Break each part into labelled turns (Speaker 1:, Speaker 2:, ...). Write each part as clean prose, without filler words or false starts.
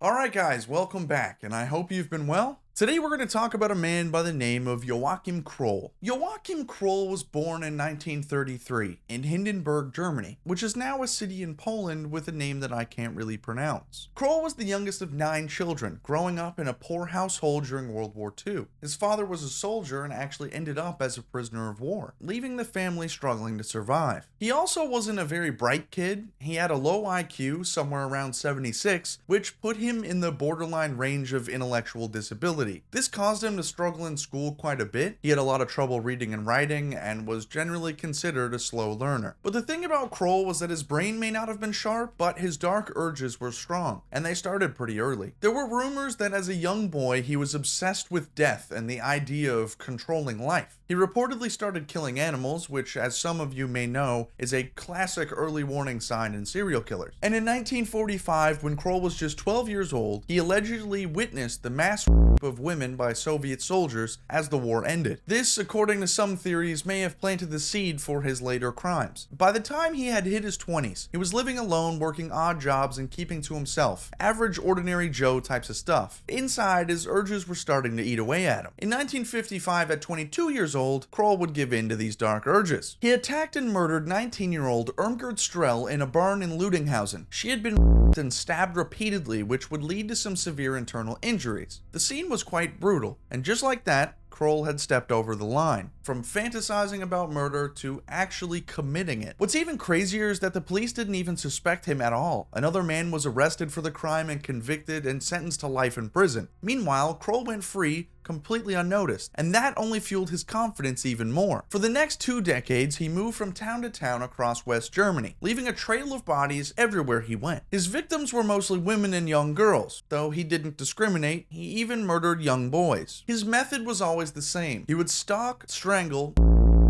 Speaker 1: Alright guys, welcome back, and I hope you've been well. Today we're going to talk about a man by the name of Joachim Kroll. Joachim Kroll was born in 1933 in Hindenburg, Germany, which is now a city in Poland with a name that I can't really pronounce. Kroll was the youngest of 9 children, growing up in a poor household during World War II. His father was a soldier and actually ended up as a prisoner of war, leaving the family struggling to survive. He also wasn't a very bright kid. He had a low IQ, somewhere around 76, which put him in the borderline range of intellectual disability. This caused him to struggle in school quite a bit. He had a lot of trouble reading and writing and was generally considered a slow learner. But the thing about Kroll was that his brain may not have been sharp, but his dark urges were strong, and they started pretty early. There were rumors that as a young boy he was obsessed with death and the idea of controlling life. He reportedly started killing animals, which, as some of you may know, is a classic early warning sign in serial killers. And in 1945, when Kroll was just 12 years old, he allegedly witnessed the mass rape of women by Soviet soldiers as the war ended. This, according to some theories, may have planted the seed for his later crimes. By the time he had hit his 20s, he was living alone, working odd jobs and keeping to himself. Average, ordinary Joe types of stuff. Inside, his urges were starting to eat away at him. In 1955, at 22 years old, Kroll would give in to these dark urges. He attacked and murdered 19-year-old Irmgard Strell in a barn in Ludinghausen. She had been raped and stabbed repeatedly, which would lead to some severe internal injuries. The scene was quite brutal, and just like that, Kroll had stepped over the line, from fantasizing about murder to actually committing it. What's even crazier is that the police didn't even suspect him at all. Another man was arrested for the crime and convicted and sentenced to life in prison. Meanwhile, Kroll went free, completely unnoticed, and that only fueled his confidence even more. For the next 2 decades, he moved from town to town across West Germany, leaving a trail of bodies everywhere he went. His victims were mostly women and young girls, though he didn't discriminate. He even murdered young boys. His method was always the same. He would stalk, strangle,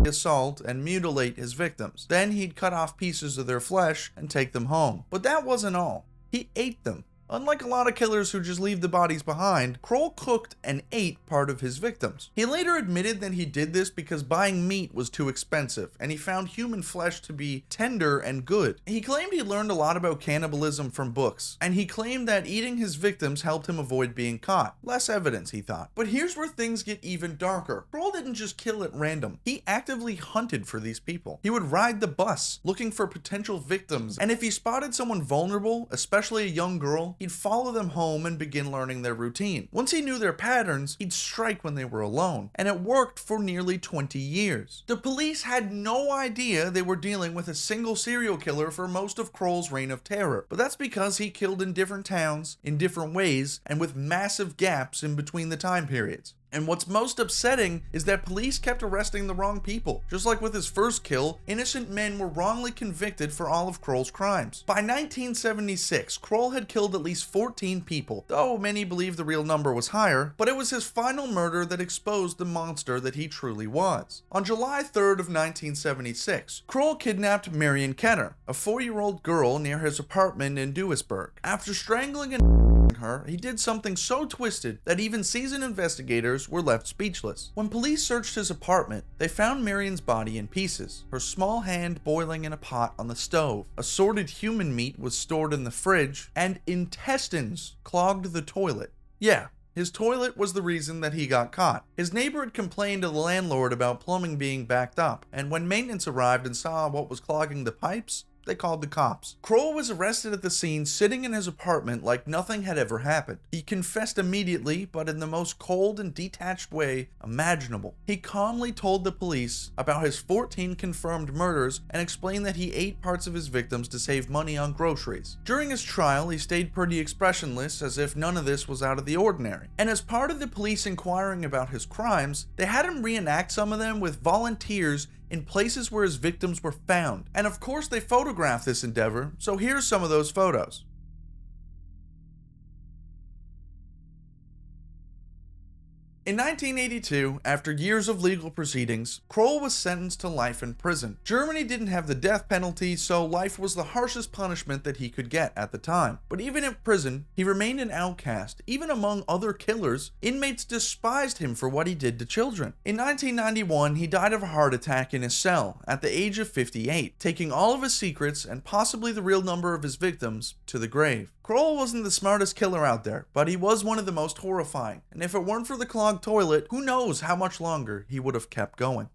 Speaker 1: assault, and mutilate his victims. Then he'd cut off pieces of their flesh and take them home. But that wasn't all. He ate them. Unlike a lot of killers who just leave the bodies behind, Kroll cooked and ate part of his victims. He later admitted that he did this because buying meat was too expensive, and he found human flesh to be tender and good. He claimed he learned a lot about cannibalism from books, and he claimed that eating his victims helped him avoid being caught. Less evidence, he thought. But here's where things get even darker. Kroll didn't just kill at random. He actively hunted for these people. He would ride the bus, looking for potential victims, and if he spotted someone vulnerable, especially a young girl, he'd follow them home and begin learning their routine. Once he knew their patterns, he'd strike when they were alone, and it worked for nearly 20 years. The police had no idea they were dealing with a single serial killer for most of Kroll's reign of terror, but that's because he killed in different towns, in different ways, and with massive gaps in between the time periods. And what's most upsetting is that police kept arresting the wrong people. Just like with his first kill, innocent men were wrongly convicted for all of Kroll's crimes. By 1976, Kroll had killed at least 14 people, though many believe the real number was higher, but it was his final murder that exposed the monster that he truly was. On July 3rd of 1976, Kroll kidnapped Marion Kenner, a 4-year-old girl near his apartment in Duisburg. After strangling and her, he did something so twisted that even seasoned investigators were left speechless. When police searched his apartment, they found Marion's body in pieces, her small hand boiling in a pot on the stove. Assorted human meat was stored in the fridge, and intestines clogged the toilet. Yeah, his toilet was the reason that he got caught. His neighbor had complained to the landlord about plumbing being backed up, and when maintenance arrived and saw what was clogging the pipes, they called the cops. Kroll was arrested at the scene, sitting in his apartment like nothing had ever happened. He confessed immediately, but in the most cold and detached way imaginable. He calmly told the police about his 14 confirmed murders and explained that he ate parts of his victims to save money on groceries. During his trial, he stayed pretty expressionless, as if none of this was out of the ordinary. And as part of the police inquiring about his crimes, they had him reenact some of them with volunteers in places where his victims were found. And of course they photographed this endeavor, so here's some of those photos. In 1982, after years of legal proceedings, Kroll was sentenced to life in prison. Germany didn't have the death penalty, so life was the harshest punishment that he could get at the time. But even in prison, he remained an outcast. Even among other killers, inmates despised him for what he did to children. In 1991, he died of a heart attack in his cell at the age of 58, taking all of his secrets and possibly the real number of his victims to the grave. Kroll wasn't the smartest killer out there, but he was one of the most horrifying, and if it weren't for the clogged toilet, who knows how much longer he would have kept going.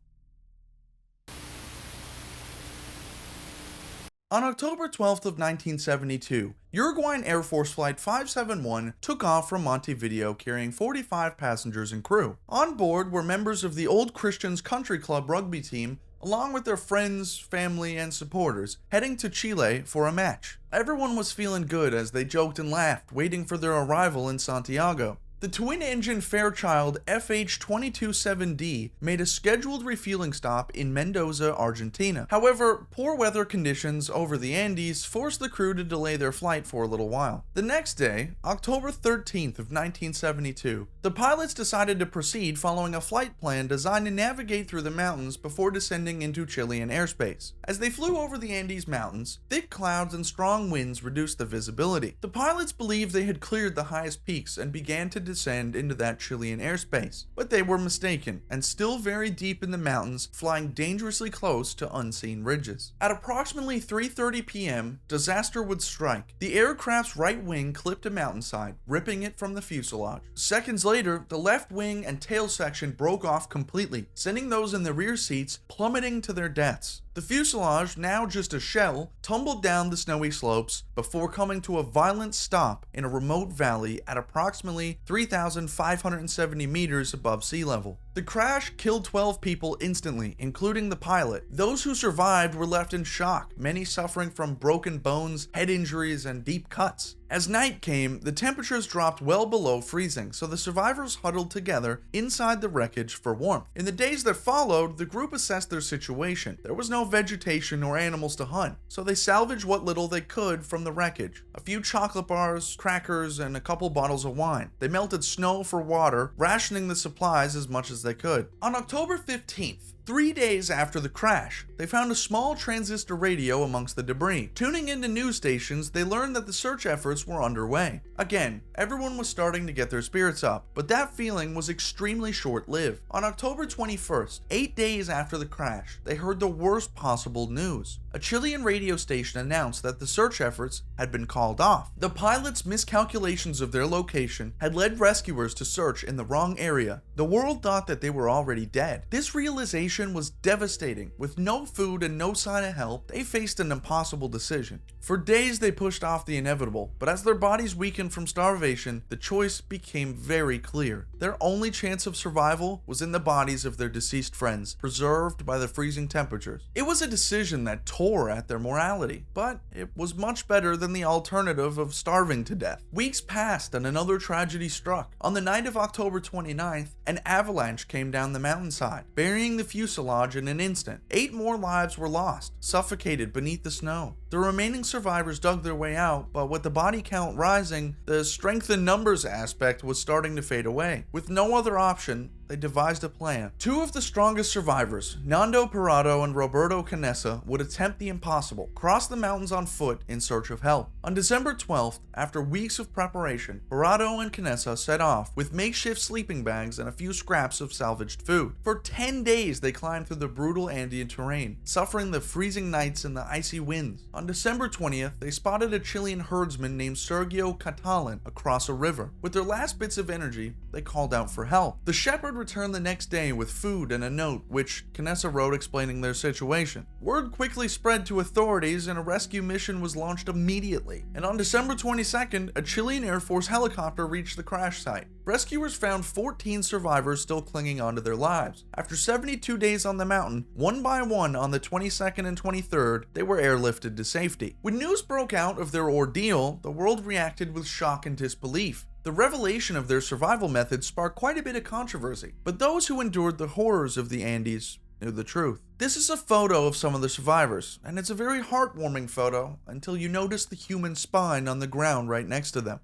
Speaker 1: On October 12th of 1972, Uruguayan Air Force Flight 571 took off from Montevideo carrying 45 passengers and crew. On board were members of the Old Christians Country Club rugby team, along with their friends, family, and supporters, heading to Chile for a match. Everyone was feeling good as they joked and laughed, waiting for their arrival in Santiago. The twin-engine Fairchild FH-227D made a scheduled refueling stop in Mendoza, Argentina. However, poor weather conditions over the Andes forced the crew to delay their flight for a little while. The next day, October 13th of 1972, the pilots decided to proceed following a flight plan designed to navigate through the mountains before descending into Chilean airspace. As they flew over the Andes Mountains, thick clouds and strong winds reduced the visibility. The pilots believed they had cleared the highest peaks and began to descend into that Chilean airspace, but they were mistaken and still very deep in the mountains, flying dangerously close to unseen ridges. At approximately 3:30 p.m., disaster would strike. The aircraft's right wing clipped a mountainside, ripping it from the fuselage. Seconds later, the left wing and tail section broke off completely, sending those in the rear seats plummeting to their deaths. The fuselage, now just a shell, tumbled down the snowy slopes before coming to a violent stop in a remote valley at approximately 3,570 meters above sea level. The crash killed 12 people instantly, including the pilot. Those who survived were left in shock, many suffering from broken bones, head injuries, and deep cuts. As night came, the temperatures dropped well below freezing, so the survivors huddled together inside the wreckage for warmth. In the days that followed, the group assessed their situation. There was no vegetation or animals to hunt, so they salvaged what little they could from the wreckage. A few chocolate bars, crackers, and a couple bottles of wine. They melted snow for water, rationing the supplies as much as they could. On October 15th, 3 days after the crash, they found a small transistor radio amongst the debris. Tuning into news stations, they learned that the search efforts were underway. Again, everyone was starting to get their spirits up, but that feeling was extremely short-lived. On October 21st, 8 days after the crash, they heard the worst possible news. A Chilean radio station announced that the search efforts had been called off. The pilots' miscalculations of their location had led rescuers to search in the wrong area. The world thought that they were already dead. This realization was devastating. With no food and no sign of help, they faced an impossible decision. For days they pushed off the inevitable, but as their bodies weakened from starvation, the choice became very clear. Their only chance of survival was in the bodies of their deceased friends, preserved by the freezing temperatures. It was a decision that tore at their morality, but it was much better than the alternative of starving to death. Weeks passed and another tragedy struck. On the night of October 29th, an avalanche came down the mountainside, burying the fuselage in an instant. 8 more lives were lost, suffocated beneath the snow. The remaining survivors dug their way out, but with the body count rising, the strength in numbers aspect was starting to fade away. With no other option, they devised a plan. 2 of the strongest survivors, Nando Parado and Roberto Canessa, would attempt the impossible, cross the mountains on foot in search of help. On December 12th, after weeks of preparation, Parado and Canessa set off with makeshift sleeping bags and a few scraps of salvaged food. For 10 days, they climbed through the brutal Andean terrain, suffering the freezing nights and the icy winds. On December 20th, they spotted a Chilean herdsman named Sergio Catalan across a river. With their last bits of energy, they called out for help. The shepherd returned the next day with food and a note, which Canessa wrote explaining their situation. Word quickly spread to authorities and a rescue mission was launched immediately. And on December 22nd, a Chilean Air Force helicopter reached the crash site. Rescuers found 14 survivors still clinging onto their lives. After 72 days on the mountain, one by one on the 22nd and 23rd, they were airlifted to safety. When news broke out of their ordeal, the world reacted with shock and disbelief. The revelation of their survival methods sparked quite a bit of controversy, but those who endured the horrors of the Andes knew the truth. This is a photo of some of the survivors, and it's a very heartwarming photo until you notice the human spine on the ground right next to them.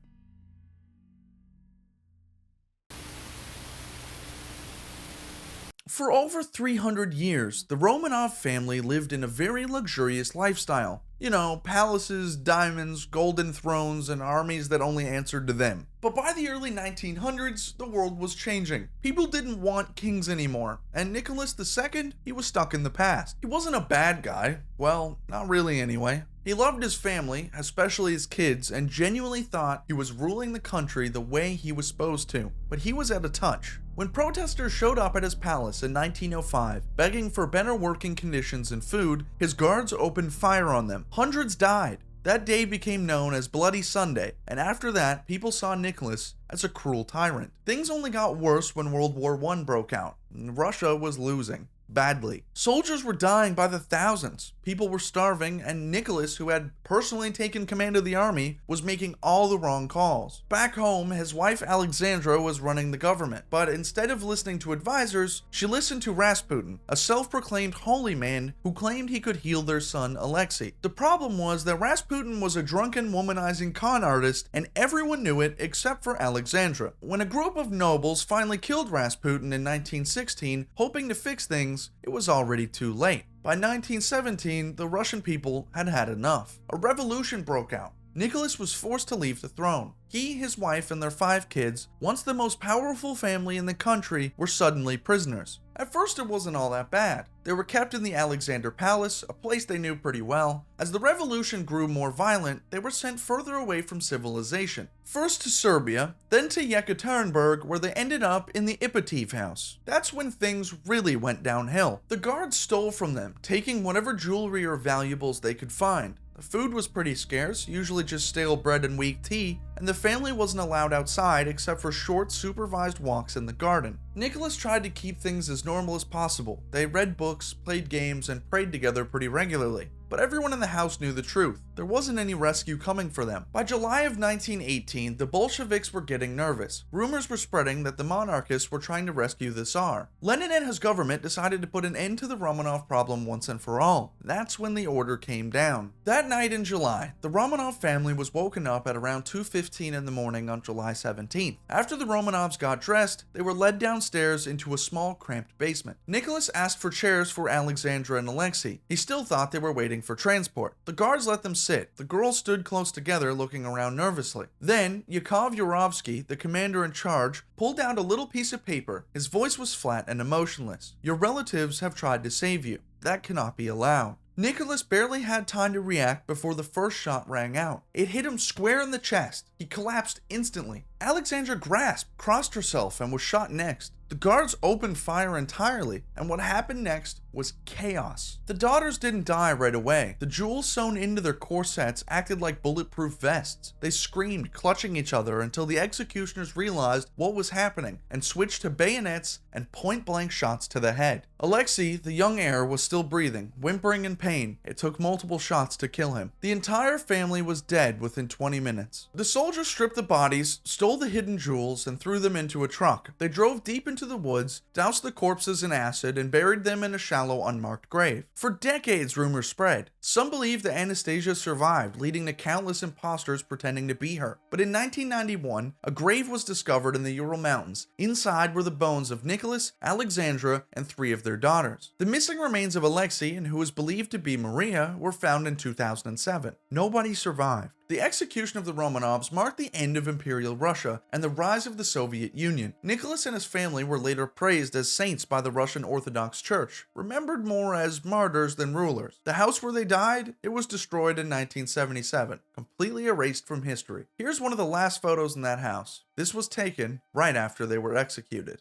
Speaker 1: For over 300 years, the Romanov family lived in a very luxurious lifestyle. You know, palaces, diamonds, golden thrones, and armies that only answered to them. But by the early 1900s, the world was changing. People didn't want kings anymore, and Nicholas II, he was stuck in the past. He wasn't a bad guy. Well, not really anyway. He loved his family, especially his kids, and genuinely thought he was ruling the country the way he was supposed to. But he was out of touch. When protesters showed up at his palace in 1905, begging for better working conditions and food, his guards opened fire on them. Hundreds died. That day became known as Bloody Sunday, and after that, people saw Nicholas as a cruel tyrant. Things only got worse when World War I broke out, and Russia was losing. Badly. Soldiers were dying by the thousands, people were starving, and Nicholas, who had personally taken command of the army, was making all the wrong calls. Back home, his wife Alexandra was running the government, but instead of listening to advisors, she listened to Rasputin, a self-proclaimed holy man who claimed he could heal their son Alexei. The problem was that Rasputin was a drunken, womanizing con artist, and everyone knew it except for Alexandra. When a group of nobles finally killed Rasputin in 1916, hoping to fix things, it was already too late. By 1917, the Russian people had had enough. A revolution broke out. Nicholas was forced to leave the throne. He, his wife, and their 5 kids, once the most powerful family in the country, were suddenly prisoners. At first, it wasn't all that bad. They were kept in the Alexander Palace, a place they knew pretty well. As the revolution grew more violent, they were sent further away from civilization. First to Serbia, then to Yekaterinburg, where they ended up in the Ipatiev house. That's when things really went downhill. The guards stole from them, taking whatever jewelry or valuables they could find. The food was pretty scarce, usually just stale bread and weak tea, and the family wasn't allowed outside except for short, supervised walks in the garden. Nicholas tried to keep things as normal as possible. They read books, played games, and prayed together pretty regularly. But everyone in the house knew the truth. There wasn't any rescue coming for them. By July of 1918, the Bolsheviks were getting nervous. Rumors were spreading that the monarchists were trying to rescue the Tsar. Lenin and his government decided to put an end to the Romanov problem once and for all. That's when the order came down. That night in July, the Romanov family was woken up at around 2:15 in the morning on July 17th. After the Romanovs got dressed, they were led downstairs into a small, cramped basement. Nicholas asked for chairs for Alexandra and Alexei. He still thought they were waiting for transport. The guards let them sit. The girls stood close together, looking around nervously. Then, Yakov Yurovsky, the commander in charge, pulled out a little piece of paper. His voice was flat and emotionless. "Your relatives have tried to save you. That cannot be allowed." Nicholas barely had time to react before the first shot rang out. It hit him square in the chest. He collapsed instantly. Alexandra grasped, crossed herself, and was shot next. The guards opened fire entirely, and what happened next was chaos. The daughters didn't die right away. The jewels sewn into their corsets acted like bulletproof vests. They screamed, clutching each other, until the executioners realized what was happening and switched to bayonets and point-blank shots to the head. Alexei, the young heir, was still breathing, whimpering in pain. It took multiple shots to kill him. The entire family was dead within 20 minutes. The soldiers stripped the bodies, stole the hidden jewels, and threw them into a truck. They drove deep into the woods, doused the corpses in acid, and buried them in a shallow, unmarked grave. For decades, rumors spread. Some believed that Anastasia survived, leading to countless imposters pretending to be her. But in 1991, a grave was discovered in the Ural Mountains. Inside were the bones of Nicholas, Alexandra, and 3 of their daughters. The missing remains of Alexei, and who was believed to be Maria, were found in 2007. Nobody survived. The execution of the Romanovs marked the end of Imperial Russia and the rise of the Soviet Union. Nicholas and his family were later praised as saints by the Russian Orthodox Church, remembered more as martyrs than rulers. The house where they died, it was destroyed in 1977, completely erased from history. Here's one of the last photos in that house. This was taken right after they were executed.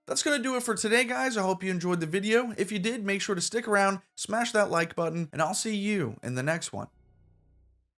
Speaker 1: That's going to do it for today, guys. I hope you enjoyed the video. If you did, make sure to stick around, smash that like button, and I'll see you in the next one.